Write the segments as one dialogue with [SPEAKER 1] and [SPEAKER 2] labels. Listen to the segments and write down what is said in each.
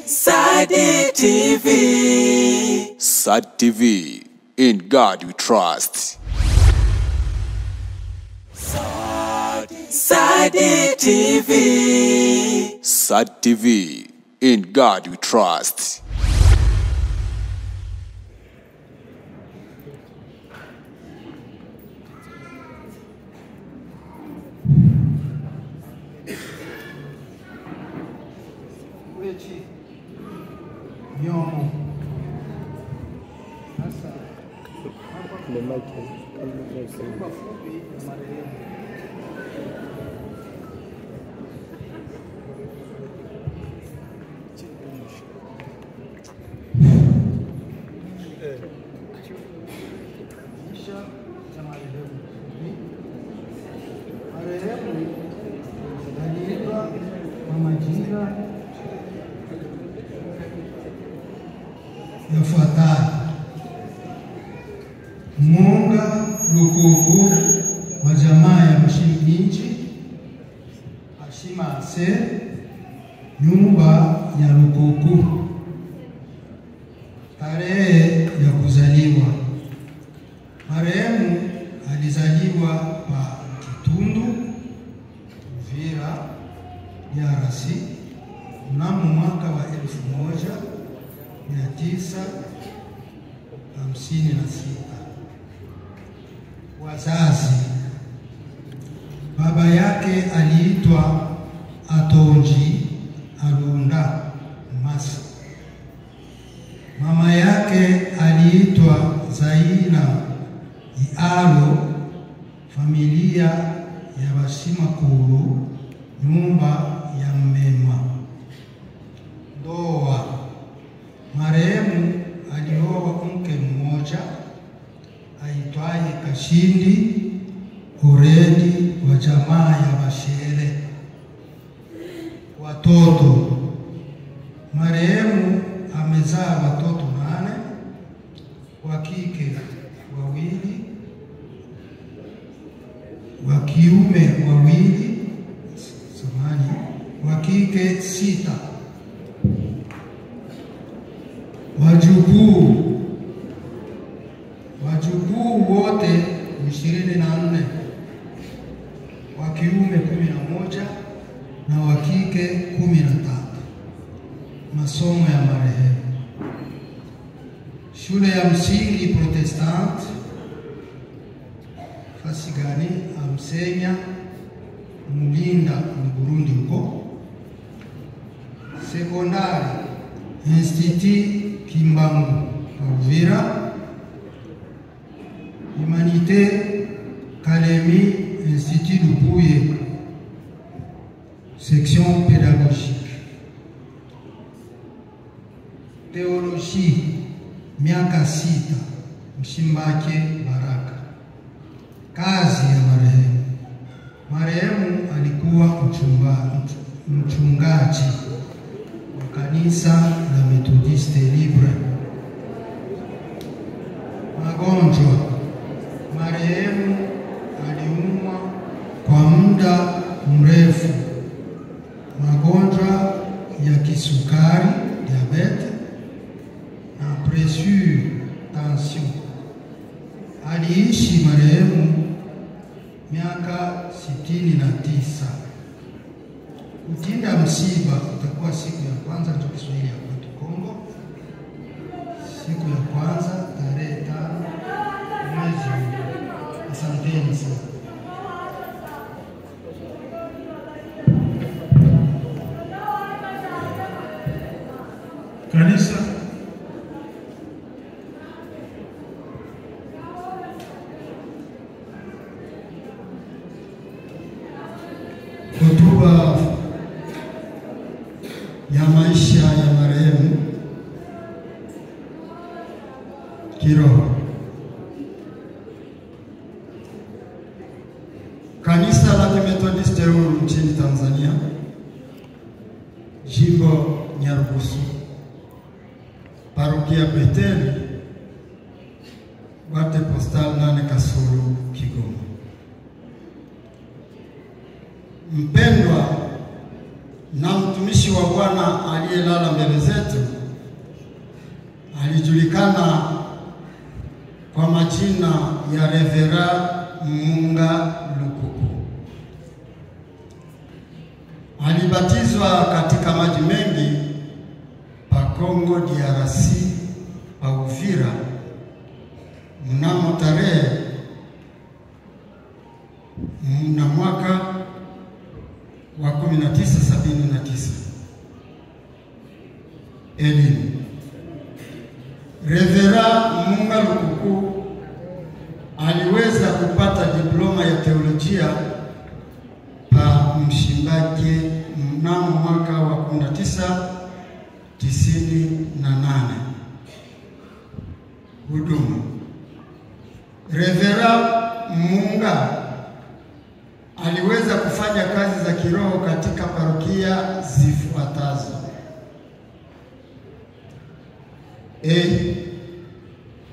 [SPEAKER 1] Sadi TV.
[SPEAKER 2] Sadi TV. In God we trust.
[SPEAKER 1] Sadi TV.
[SPEAKER 2] Sadi TV. In God we trust.
[SPEAKER 3] Nyomo. Marehemu aliitwa Mama Jinga yafuatayo: Munga Lukuku wa jamaa ya Mshiminji, Ashima Ase, nyumba ya Lukuku. Tarehe ya kuzaliwa: marehemu alizaliwa pa Kitundu, Uvira, DRC mnamo mwaka wa 1956. Wazazi: baba yake aliitwa Atonji Alunda Masi. Mama yake aliitwa Zaina Ialo, familia ya Bashimakulu, nyumba ya Mmema. Ndoa: marehemu alioa mke mmoja aitwaye Kashindi Oredi wa jamaa ya Bashele. Watoto: marehemu amezaa watoto 8, wa kike 2, wa kiume 2, wa kike 6. Wajukuu wote 24, wa kiume 11 na wa kike 13. Masomo ya marehemu: shule ya msingi Protestant Fasigani Amsenya Mulinda ni Burundi huko. Sekondari Institut Kimbangu Uvira. Humanité Kalemi Institut Lubuye section pédagogique. Théologie miaka 6 Mshimbake Baraka. Kazi ya marehemu: marehemu alikuwa mchungaji wa kanisa la Methodiste Libre. Magonjwa: marehemu aliumwa kwa muda mrefu magonjwa ya kisukari, diabete na pressure, tension. Aliishi marehemu miaka 69. Kutinda msiba utakuwa siku ya kwanza, ndio Kiswahili ya kwetu Kongo. Siku ya kwanza tarehe 5 mwezi. Asanteni sana. Kanisa hotuba ya maisha ya marehemu kiroho. Kanisa la Methodiste nchini Tanzania, jimbo Nyarugusu, parokia Beteli, Boîte postale 8 Kasulu, Kigoma. Mpendwa na mtumishi wa Bwana aliye aliyelala mbele zetu alijulikana kwa majina ya Revera Munga Lukuku. Alibatizwa katika maji mengi pa Kongo DRC pa Uvira mnamo tarehe na mwaka wa 1979. Elimu. Revera Munga Lukuku aliweza kupata diploma ya teolojia pa Mshimbake mnamo mwaka wa 1998. Huduma. Revera Munga aliweza kufanya kazi za kiroho katika parokia zifuatazo: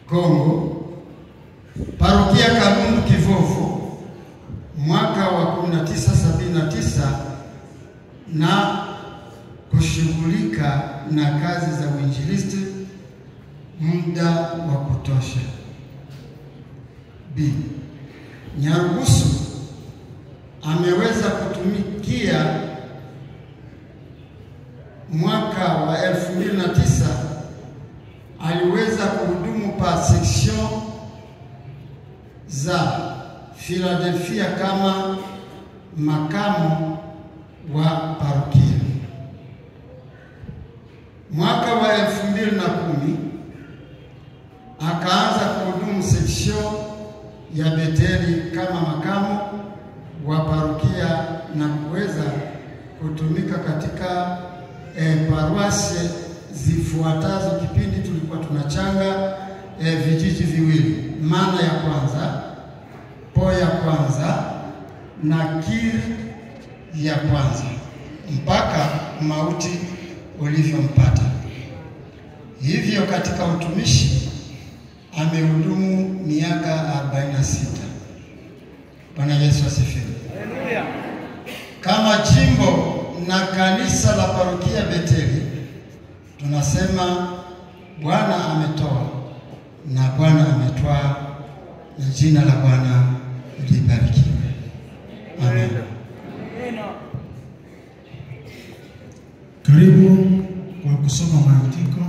[SPEAKER 3] Kongo, parokia Kalundu Kivofu mwaka wa 1979 na kushughulika na kazi za uinjilisti muda wa kutosha. B. Nyarugusu ameweza kutumikia mwaka wa 2009 aliweza kuhudumu pa section za Philadelphia kama makamu wa parokia. Mwaka wa 2010 akaanza kuhudumu section ya Beteli kama makamu wa parokia na kuweza kutumika katika paroisse zifuatazo kipindi tulikuwa tunachanga vijiji viwili: Mana ya kwanza, Po ya kwanza na Kir ya kwanza, mpaka mauti ulivyompata. Hivyo katika utumishi amehudumu miaka 46. Bwana Yesu asifiwe. Haleluya. Kama jimbo na kanisa la parokia Beteli tunasema Bwana ametoa na Bwana ametwaa, na jina la Bwana libarikiwe. Amen.
[SPEAKER 4] Karibu kwa kusoma maandiko.